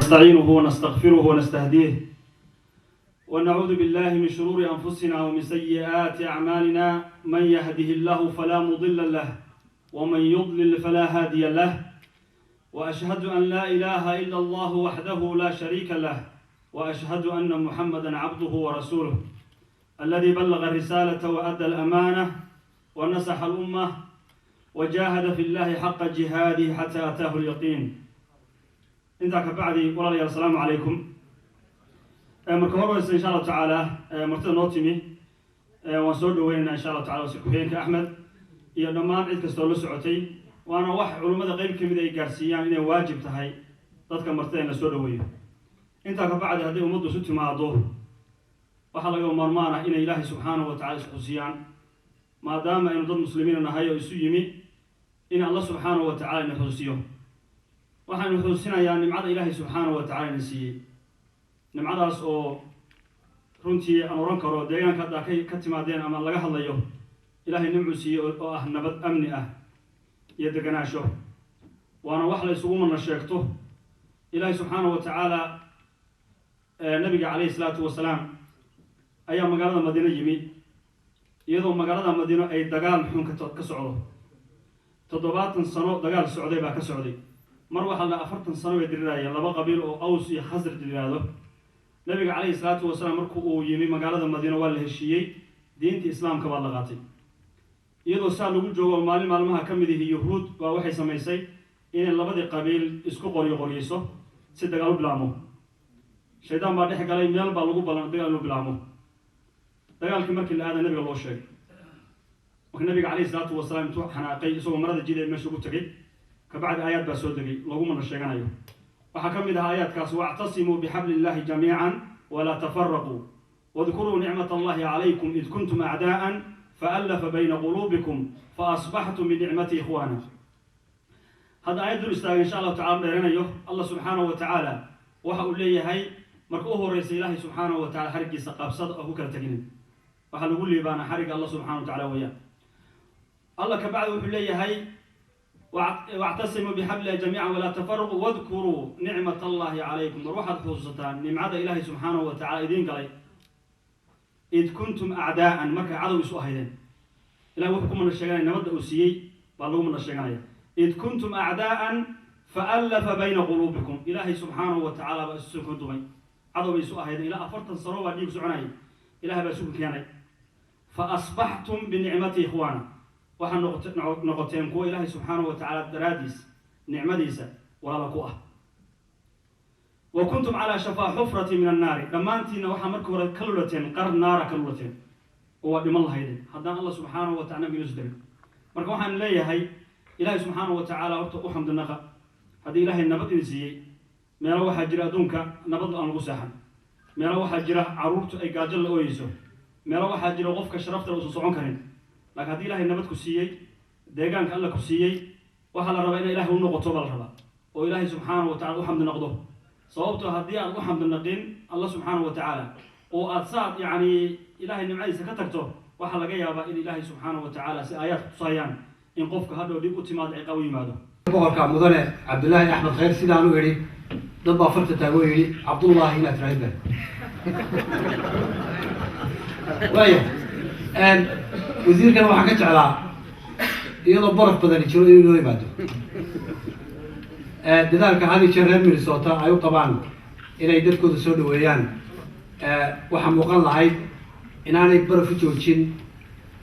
ونستعينه ونستغفره ونستهديه ونعوذ بالله من شرور أنفسنا ومن سيئات أعمالنا من يهده الله فلا مضل له ومن يضلل فلا هادي له وأشهد أن لا إله إلا الله وحده لا شريك له وأشهد أن محمدًا عبده ورسوله الذي بلغ الرسالة وأدى الأمانة ونصح الأمة وجاهد في الله حق جهاده حتى أتاه اليقين. إنتك بعدي والله السلام عليكم. مركب إن شاء الله تعالى مرتين نوتيمي وصول وين إن شاء الله تعالى وسكوهين كأحمد ينمان عيد كستول سعتي وأنا واحد علماء غير كم ذي جارسيان إنه واجب تهاي ضد مرتين لسول وين. إنتك بعد هذه ومدة ست مع ضوء وحلا يوم مرمانا إن إله سبحانه وتعالى سقسيان ما دام إن ضد المسلمين نهاية يسويمي إن الله سبحانه وتعالى نحوسيهم وحن نحوسنا يعني مع إله سبحانه وتعالى نسي نمعداس أو runtii aan oran karo deegaanka hadda ka timaadeen ama laga hadlayo ilaahay nimcu siiyo oo ah nabad amni ah iyo deganaansho waana wax la isugu mana sheegto ilaahay subxaanahu wa tacaala nabiga calayhi salaatu wasalaam ayaa magaalada madiino yimi iyadoo magaalada madiino ay dagaal xun ka socdo 70 sano dagaal socday baa ka socday mar waxa la 40 sano ay dirirayeen laba qabiil oo Aws iyo Khasraj yiraahdo nabiga calayhi salaatu wasalaam markuu uu yimi magaalada madiino waa la heshiiyey diinta islaamka baa la qaatay iyadoo saa lagu joogo maalmaha ka mid ah yahuud waa waxay sameysay in labadii qabiil isku qoriyso si dagaal u bilaamo shaydaan baa dhex galay meel baa lagu balan dagaal u bilaamo dagaalkii markii la aaday nabiga loo sheegay nabiga calayhi salaatu wasalaam intuu xanaaqay isagoo marada jiiday meesha ugu tagay ka bacdi aayad baa soo degay lagu mana sheeganayo وحكم لها آيات كاس واعتصموا بحبل الله جميعا ولا تفرقوا واذكروا نعمة الله عليكم إذ كنتم أعداء فألف بين قلوبكم فأصبحتم بنعمته إخوانا. هذا آيات الاستاذ إن شاء الله تعالى لنا الله سبحانه وتعالى وحقول لي هاي مركوه رئيس الله سبحانه وتعالى حرق سقاب صدقه كالتقنين وحنقول لي بانا حرق الله سبحانه وتعالى وياه الله كبعد وحقول لي هاي واعتصموا بحبل جميعا ولا تفرقوا واذكروا نعمة الله عليكم روح الخصوصتان نعمة إلهي سبحانه وتعالى إذن قال إذ كنتم أعداء مركا عدو يسوء هيدين إلهي وحكم من الشيغانية نبدأ أسيي بالله من الشيغانية إذ كنتم أعداء فألف بين قلوبكم إلهي سبحانه وتعالى بأسسكم دمي عدو يسوء هيدين إلى أفرت الصروة ديك سعناي إلهي بأسسكم كياني فأصبحتم بنعمة إخوانا waxaan noqoteen kuwa ilaahay subxaanahu wa tacaala daraadiis nicmadiisa walaala ku ah wa kuntum calaa shafaa xufrati min annaari dhammaantiinna waxaa marka hore ka lulateen qar naara ka lulateen oo waa dhiman lahaydeen haddaan allah subxaanahu wa tacala nabiga isu darin marka waxaan leeyahay ilaahay subxaanahu wa tacaala horta u xamdinaqa haddii ilaahay nabad idin siiyey meelo waxaa jira adduunka nabad aan lagu seexan meelo waxaa jira carruurtu ay gaajo la ooyeyso meelo waxaa jira qofka sharafta uusan socon karin لكن هذه إلهي نبت كسيي ديجان كأنك كسيي وحلا ربنا إلهي ونقطه بالربا وإلهي سبحانه وتعالى وحمد نقضه صوبته هدي وحمد النقين الله سبحانه وتعالى وأتصاد يعني إلهي النعي سكتكته وحلا جاي أبا إلهي سبحانه وتعالى آيات صيان إن قفك هذا ودي أتماد قوي ماذا بقولك مدن عبد الله أحمد خير سيدانو يري ضد فرت تقول يري عبد الله هنا ترهبه وين وزير كان واحد كتعلا يلا برف بدني شو يقولوا يبادو لذلك هذه شرهم من الصوت أيوة طبعا إلى يدرك كذا سود ويان وحموقان لهاي إن أنا يكبر في جوتشين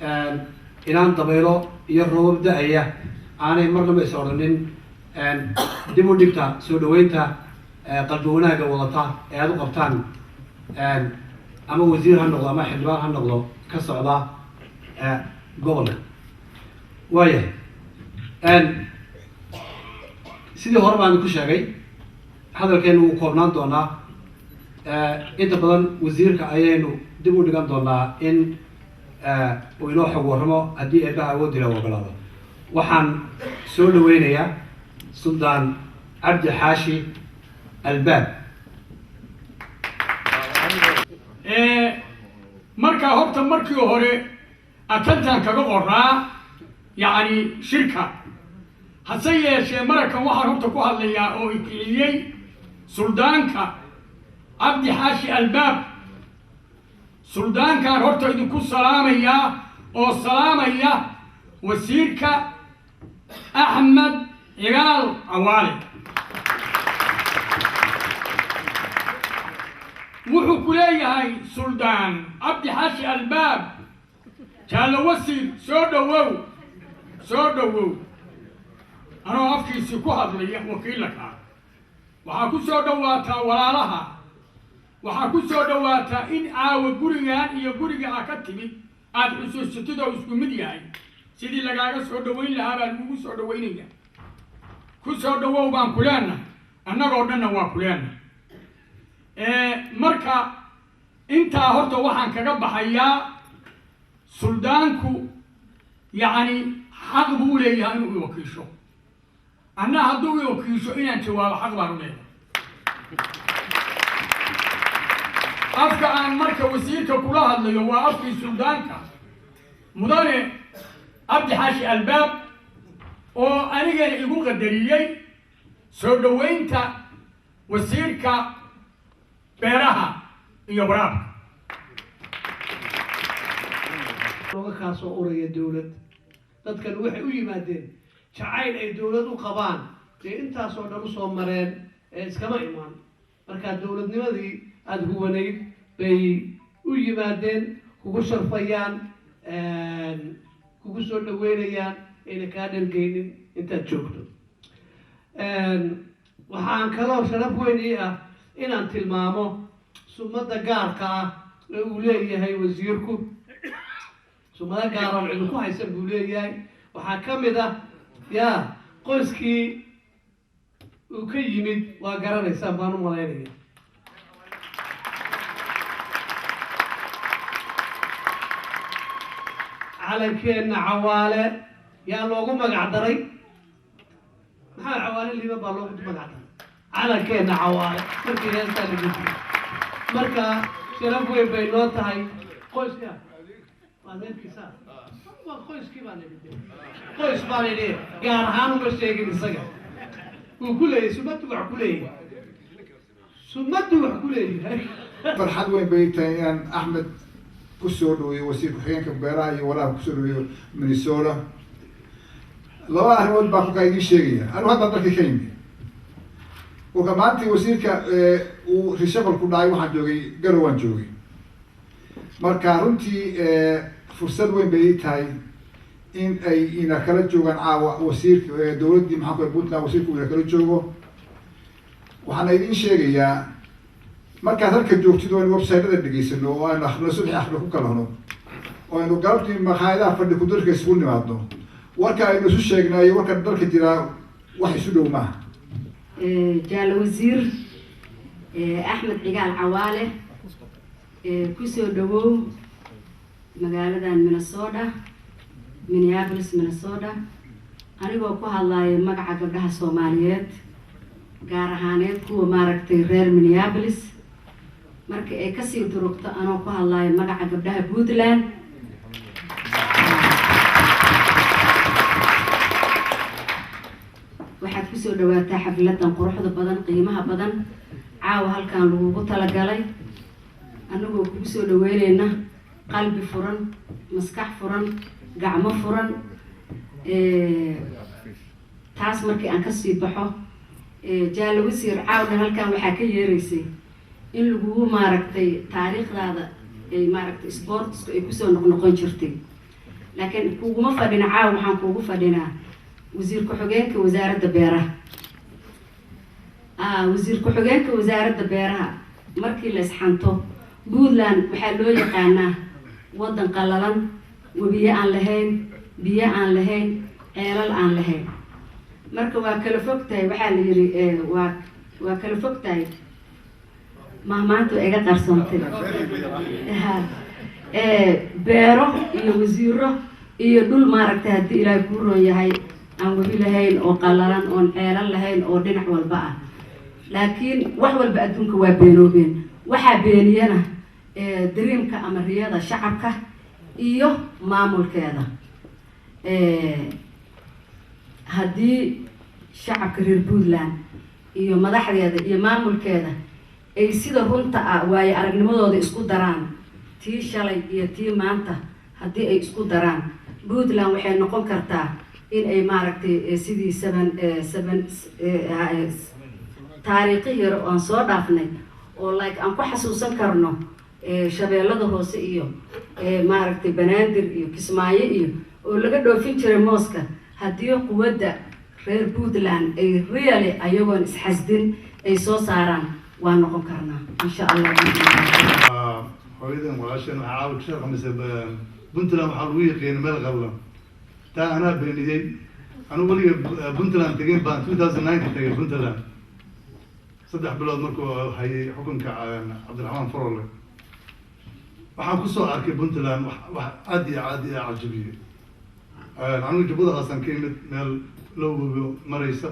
إن أنا طبيعه يروب داعية أنا مرة ما يسولنين دمو دكتا سود وينتا قلبونا جوالتا هذا قبطان أما وزير هالنقطة ما حجبان هالنقطة كسرها قبله وايه sidii hore baan ku sheegay hadalkeenu uu koobnaan doonaa inta badan wasiirka ayaynu dib u dhigan doonaa in uu inoo xog warramo haddii eebaha awood ila ogolaado waxaan soo dhaweynayaa suldaan cabdi xaashi albaab marka horta markii hore atantan kaga qoraa yani shirka hase yeeshee markan waxaan horta ku hadlayaa oo ikiciyey سلطانك عبد حاشي الباب سلطان كان هرتو إذن سلامية أو سلامية وسيرك أحمد عقال عوالي وحو كلية هاي سلطان عبد حاشي الباب كان وسير سودو أنا أفكي سيكو هذلي وكيلك وحاكو سودواتا ولا لها وحاكو سودواتا إن آوى قريان إيا قريا أكتبي آد حسوس ستدو اسكو مدياي سيدي لغاقا سودوين لها بالمو سودوين كو سودوو بان كلانا أنا قودنا واكلانا marka intaa horta waxaan kaga baxayaa suldaanku yani xaq buu leeyahay inuu wakiisho anna hadduu wakiisho inaan jawaabo xaq baan u leeyahay afka aan marka wasiirka kula hadlayo waa afkii suldaanka mudane cabdi xaashi albaab oo anigana igu qadariyey soo dhaweynta wasiirka beeraha iyo waraabka looga kaasoo uraya dawlad dadkan waxay u yimaadeen jacayl ay dawlad u qabaan ee intaasoo dhan usoo mareen ee iskama imaan markaa dawladnimadii aada huwanayd bay u yimaadeen kugu sharfayaan kugu soo dhaweynayaan ayna kaa dhargeynin intaad joogto waxaan kaloo sharaf weyn ii ah inaan tilmaamo sumada gaarka ah ee uu leeyahay wasiirku sumada gaar oo cid ku haysan buu leeyahay waxaa ka mid ah yaa qoyskii uu ka yimid waa garanaysaa baan u malaynaya calankeenna cawaale yaa loogu magac daray maxaa cawaale liiba baa loogu magac daray calankeenna cawaale markii heestaa la gudbiyo marka sharaf weyn bay noo tahay qoyska waa meelkiisa waa qoyskii baan idhi qoys baan idhi gaar ahaan uma sheegin isaga wuu ku leeyahay sumaddu wax ku leeyahay sumaddu wax ku leeyahay farxad weyn bay tahay inaan axmed ku soo dhaweeyo wasiir ku-xigeenka beeraha iyo walaha ku soo dhaweeyo minnesota laba arrimood baa kolkaa idiin sheegaya anigu hadda dalka ka yimid kolka maantii wasiirka uu reshuffle ku dhacay waxaan joogay garow waan joogay marka runtii fursad weyn bay ii tahay in ay ina kala joogaan caawa wasiirka dawladdii maxaa ku puntland wasiirku ina kala joogo waxaana idiin sheegayaa markaad halka joogtid oo aynu website-ada dhegaysano oo aynu akrino subaxi akrino ku kalahno oo aynu galabtii maqaayadaha fadhi kudarka isugu nimaadno warka aynu isu sheegnayo warka dalka jiraa wax isu dhow maaha jaal wasiir axmed cigaal cawaale kusoo dhawow magaaladan minneapolis minnesota anigoo ku hadlayo magaca gabdhaha soomaaliyeed gaar ahaaneed kuwa maaragtay reer minneapolis marka ay kasii durugto anoo ku hadlayo magaca gabdhaha puntland waxaad kusoo dhawaataa xafladan quruxda badan qiimaha badan caawa halkan lagugu talagalay anagoo kugu soo dhaweyneyna qalbi furan maskax furan gacmo furan taas markii aan kasii baxo jaal wasiir caawdhan halkan waxaa ka yeeraysay in lagugu maaragtay taariikhdaada ay maaragtay sportsku ay kusoo noqnoqon jirtay laakiin kuguma fadhina caawa waxaan kuugu fadhinaa wasiir ku-xigeenka wasaaradda beeraha wasiir ku-xigeenka wasaaradda beeraha markii la isxanto puntland waxaa loo yaqaanaa waddan qallalan webiye aan lahayn biyo aan lahayn ceelal aan lahayn marka waa kala fog tahay waxaa la yidhi waa kala fog tahay maanta iga qarsoontay beero iyo wasiiro iyo dhul maaragtay haddii ilaahay kuu roon yahay aan webi lahayn oo qallalan oon ceelan lahayn oo dhinac walba ah laakiin wax walba adduunka waa beenoobeen waxaa beeniyana dariimka ama riyada shacabka iyo maamulkeeda haddii shacabka reer puntland iyo madaxdeeda iyo maamulkeeda ay sida runta ah waayo aragnimadooda isku daraan tii shalay iyo tii maanta haddii ay isku daraan Puntland waxay noqon kartaa in ay maaragtay sidii taariikhi yar oo aan soo dhaafnay oo like aan ku xasuusan karno shabeellada hoose iyo maaragtay Banaadir iyo Kismaayo iyo oo laga dhoofin jiray mooska haddii quwadda reer Puntland ay really ayagoon isxasdin ay soo saaraan waa noqon karnaa insha Allah. hooyadan walaashan waxaa caawin ka shaqamaysa Puntland waxaa lagu yaqaan meel qallan taa anaa beeniyey anigu weliga Puntland tegin baan 2009 tegay Puntland 3 bilood markuu hayay xukunka Cabdiraxmaan Faroole waxaan ku soo arkay Puntland wax aad iyo cajabiyey anigu jabada qaasan ka yimid meel lowga maraysa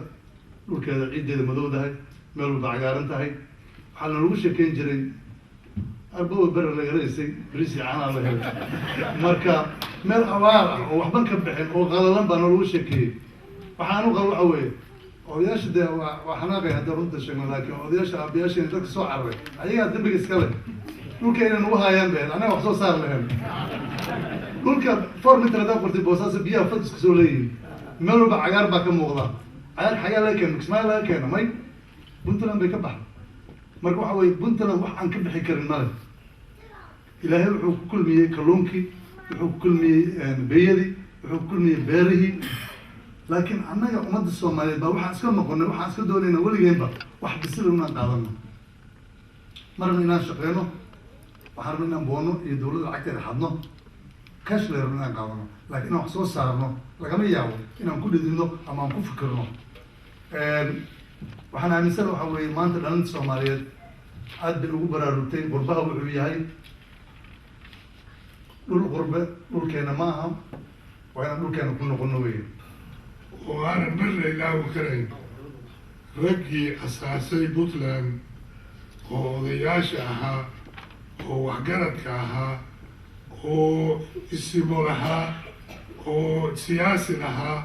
dhulkeeda ciideeda madowdahay meel walba cagaaran tahay waxaa lagu sheekeyn jiray arbawa bere la yaraysay bariis iyo caanaa la helay marka meel abaar ah oo waxban ka bixin oo qalalan baa lagu sheekeeyey waxaan u qabo waxa weeye odayaasha dee waa xanaaqay hadda runta sheegno laakiin odayaasha aabayaasheen dadka soo cararay ayagaa dambiga iska leh dhulka inay nagu haayaan been annaga wax soo saar lahayn dhulka 4 mitir hadaa qortay boosaaso biyaha fad iska soo leeyihin meel walba cagaar baa ka muuqda cagaar xagaa laga keeno kismaayo laga keeno may Puntland bay ka baxday marka waxa weeye Puntland wax aan ka bixi karin male ilaahay wuxuu ku kulmiyey kalluunkii wuxuu ku kulmiyey beeyadii wuxuu ku kulmiyey beerihii laakiin annaga ummadda Soomaaliyeed baa waxaan iska noqonay waxaan iska doonayna weligeenba wax bisil inaan qaadano marna inaan shaqeyno waxaan rabnaa inaan boono iyo dowladda lacagteeda xadno cash leer inaan qaadano laakiin inaan wax soo saarno lagama yaabo inaan ku dhidino ama aan ku fikirno waxaan aaminsan waxa weeye maanta dhalinta Soomaaliyeed aad bay ugu baraarugtay qurbaha wuxuu yahay dhul qurbe dhulkeena ma aha waa inaan dhulkeena ku noqono weeye oo aanan marna ilaawi karayn raggii asaasay Puntland oo odayaasha ahaa oo waxgaradka ahaa oo isimo lahaa oo siyaasi lahaa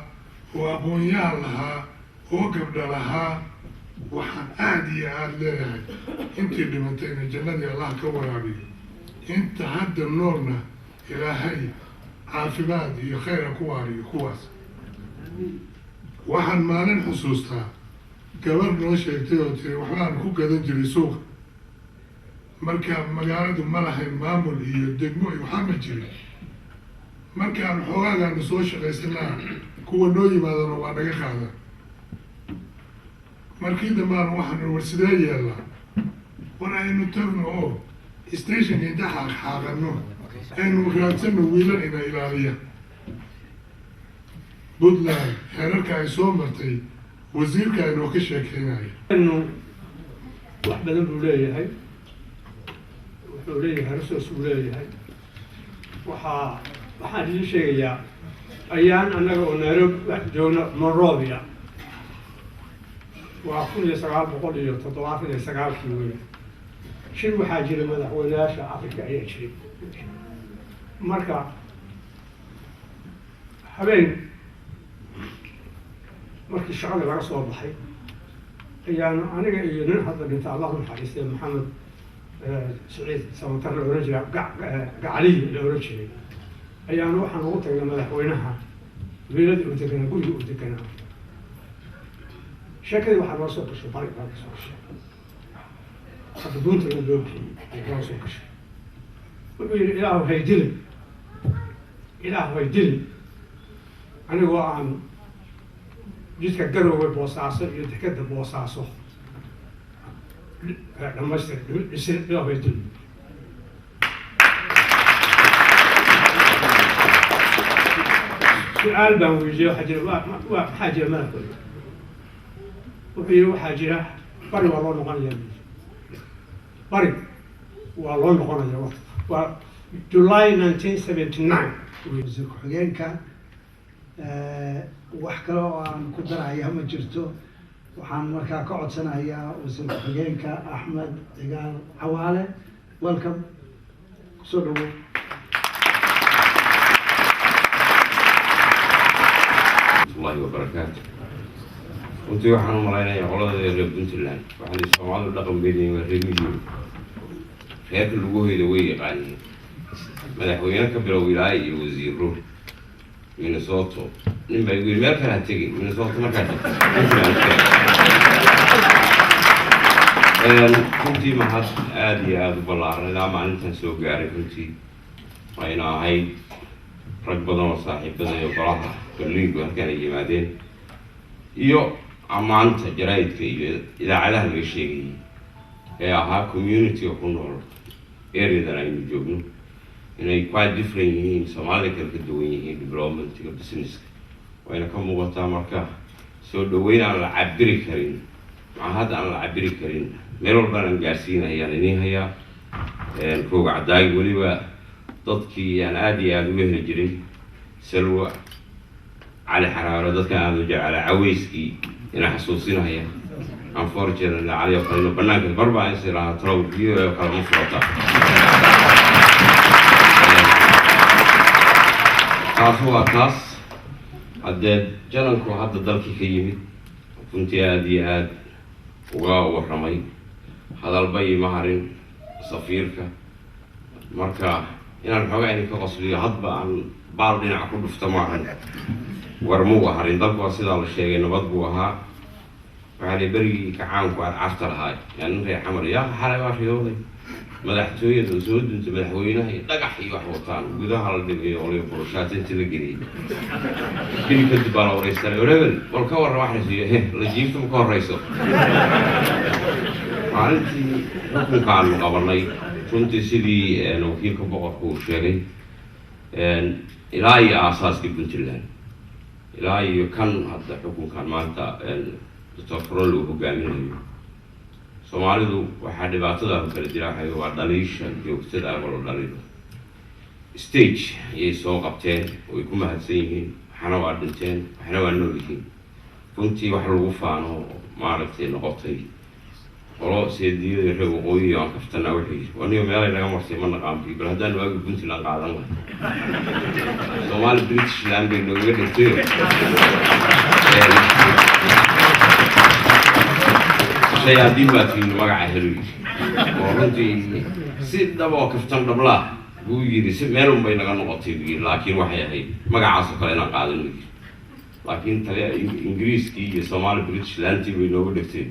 oo aqoon-yahan lahaa oo gabdha lahaa waxaan aad iyo aad leeyahay intii dhimatayna jannadii Allah ka waraabiyo inta hadda noolna ilaahay caafimaad iyo khayr ku waariyo kuwaas waxaan maalin xusuustaa gabar noo sheegtay oo tiri waxbaan ku gadan jiray suuqa marka magaaladu ma lahayn maamul iyo degmo iyo waxaa ma jirin markaan xoogaagaan soo shaqaysanaa kuwa noo yimaadana waa naga qaadaan markii dambaan waxaan war sidee yeelnaa war aynu tagno oo stationka inta xaaqano aynu raadsano wiilan ina ilaaliya Puntland xeerarka ay soo martay wasiirka inoo ka sheekeynaya wax badan buu leeyahay wuxuu leeyahay resource buu leeyahay waxaan idin sheegayaa ayaan annaga oo Nairobi joogno Monrovia waa 1979 weeye shir waxaa jira madaxweynayaasha Afrika ayaa jiray marka habeen markii shaqada laga soo baxay ayaan aniga iyo nin hadda dhinta Allah naxariistay Maxamed Saciid Samatar la oran jiray gacali la oran jiray ayaan waxaan ugu tagnay madaxweynaha wiilada uu deganaa guriga uu deganaa sheekadii waxaa loo soo gashay bari baa soo gashay hadda Puntland loo bixiyey loo soo gashay wuxuu yidhi ilaahu haydili anigoo aan jidka Garowe Boosaaso iyo dekeda Boosaaso dhamaystir ilaahu haydili su'aal baan weydiiyey waxaa jira malakooda wuxuu yidhi waxaa jira bari waa loo noqonaya bari waa loo noqonaya waa July 1979 wasiir ku-xigeenka wax kale oo aan ku daraya ma jirto waxaan markaa ka codsanayaa wasiir ku-xigeenka Axmed Cigaal Cawaale welcome kusoo dhawow الله وبركاته runtii waxaan u malaynayaa qolada reer Puntland waxaan Soomaalidu dhaqan beelay waa reer miyiga reerka lagu hoydo way yaqaaniin madaxweyne ka bilow ilaahay iyo wasiiro Minnesota nin bay ugu meel kale tegay Minnesota markaa runtii mahad aad iyo aad u ballaaran ilaa maalintan soo gaaray runtii wayna ahayd rag badan oo saaxiibada iyo golaha berliingu halkan ay yimaadeen iyo ammaanta jaraa'idka iyo idaacadaha laga sheegayay ee ahaa community oo ku nool ereyadan aynu joogno inay quite different yihiin Soomaalida kala ka duwan yihiin developmentiga businesska wayna ka muuqataa marka soo dhaweyn aan la cabiri karin mahad aan la cabiri karin meel walba aan gaarsiinayaan inay hayaa roog cadaay waliba dadkii aan aad iyo aad uga heli jiray salwa cali xaraaro dadka aan u jeclaa caweyskii ina xasuusinaya unfortunately cali oo kale banaanka barba ay sira trow biyo oo kala mufrata taas waa taas haddee jananku hadda dalkii ka yimid runtii aad iyo aad uga warramay hadalba ima harin safiirka marka inaan xoogaa idinka qosliyo hadba aan baal dhinaca ku dhufta maahan war muu harin dalku waa sidaa la sheegay nabad buu ahaa waxaa la berigii kacaanku aad carta lahaa yaa nin reer xamar yaa xalay waa riyooday madaxtooyada oo soo dunta madaxweynaha iyo dhagax iyo wax wataan gudaha la dhigayo olay burushaata inta la geliyay bili kadib baa la wareysanay oreebel bal ka warran wax rasiyo la jiifta ma ka horreyso maalintii xukunkaanu qabanay runtii sidii wakiilka boqorku uu sheegay ilaa iyo aasaaskii Puntland ilaa iyo kan hadda xukunkan maanta Dr. Farol uu hogaaminayo Soomaalidu waxaa dhibaatada kala jiraahay waa dhaliisha joogtada ah oo dhaliilo stage ayay soo qabteen oo ay ku mahadsan yihiin waxna waa dhinteen waxna waa nool yihiin runtii wax lagu faano maaragtay noqotay qolo seediyada reer waqooyi aan kaftana wixii waniyo meelay naga martay ma naqaan bal haddaan waagi Puntland qaadan lahaa Soomaali British land bay nooga dhigtay شيادين باتين مقع هلوي ورنتي سيد دبا كفتن دبلا بو يري سي ميلون بين نقطي لكن waxay ahayd magacaas kale inaan qaadan laakiin tale ingiriiski iyo Soomaali British lanti way noogu dhigtay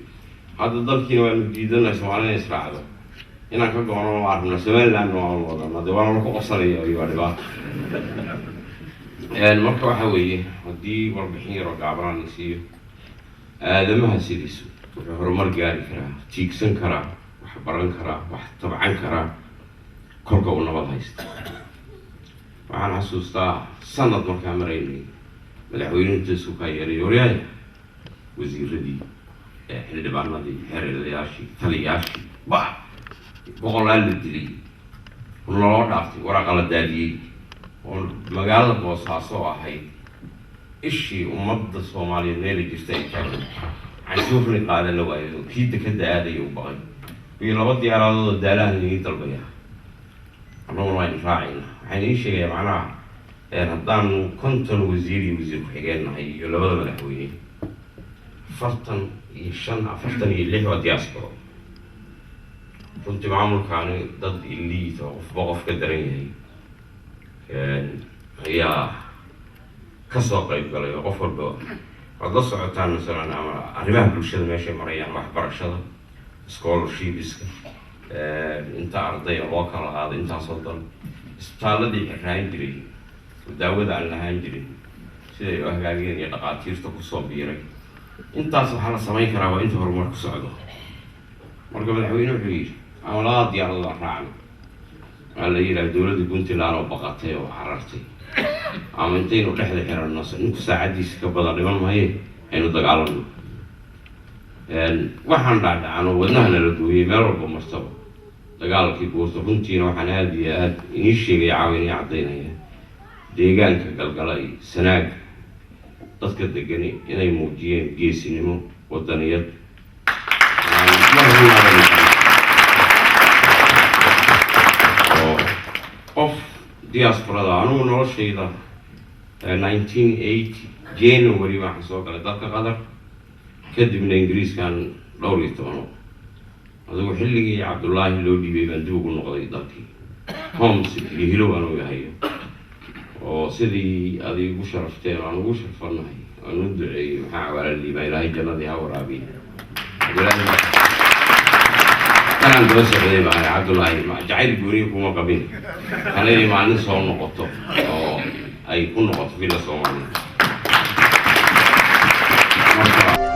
hadda dalkiina waa diidanay Soomaaliya israacdo inaan ka goono waarna Somaliland oo wadana dawaan ku qosanayo iyo dhibaato marka waxa weeye hadii warbixin yar oo gaaban siiyo aadamaha sidiisu wuxuu horumar gaari karaa tiigsan karaa wax baran karaa wax tabcan karaa kolka uu nabad haysto waxaan xasuustaa sanad markaa maraynay madaxweynaha suuqa yaray oriyay wasiiradii xildhibaanadii xeerlayaashii taliyaashii boqolaal la dilay loo dhaaftay waraaq la daadiyay oo magaalada Boosaaso ahayd ishii ummadda Soomaaliyeed meel jirta ay tahay عشوفني قاعدة لو كيد كده هذا يوبقي في لبض يارادو دالان اللي يطلبيها أنا ما ينفعنا يعني شيء معناه هدان كنت وزير حجانا هي لبض ملحويني فرطن يشان فرطن اللي هو دياسبرا كنت معمول كانوا ضد اللي توقف كدرين هي كسوق يقول يغفر بوا هذا صعدان مثلاً arrimaha bulshada meesha marayaan waxbarashada scholarships inta arday oo kala qaado inta soo dal isbitaaladii xiraan jiray daawada aan lahayn jiray sida ay hagaageen iyo dhaqaatiirta ku soo biiray intaas waxa la sameyn karaa waa inta horumar ku socdo marka madaxweynuhu wuxuu yiri aan la diyaarado raacno ala yiraahdo dawladda Puntland oo baqatay oo carartay ama intaynu dhexda xirano ninku saacadiisa ka badan dhiman maayo aynu dagaalano waxaan dhacdaan wadnaha la gooyay meel walba martaba dagaalkii buurta runtiina waxaan aad iyo aad inii sheegay caawinaya caddaynaya deegaanka galgala iyo sanaag dadka degani inay muujiyeen geesinimo wadaniyad qof diasporada anugu noloshayda 1980 January waxaan soo galay dalka Qatar kadibna ingiriiskan dhowr iyo tobano adigu xilligii cabdullaahi loo dhiibay baan dib ugu noqday dalkii homs iyo hilow aan u yahayo oo sidii aad igu sharafteen aan ugu sharfanahay aan u duceeyey maxaa cawaala liibaa ilaahay jannadii ha waraabiye kanaan daba socday baa cabdullaahi jacayl gooniya kuma qabin kana inay maalin soo noqoto oo ay ku noqoto villa Soomaaliya marka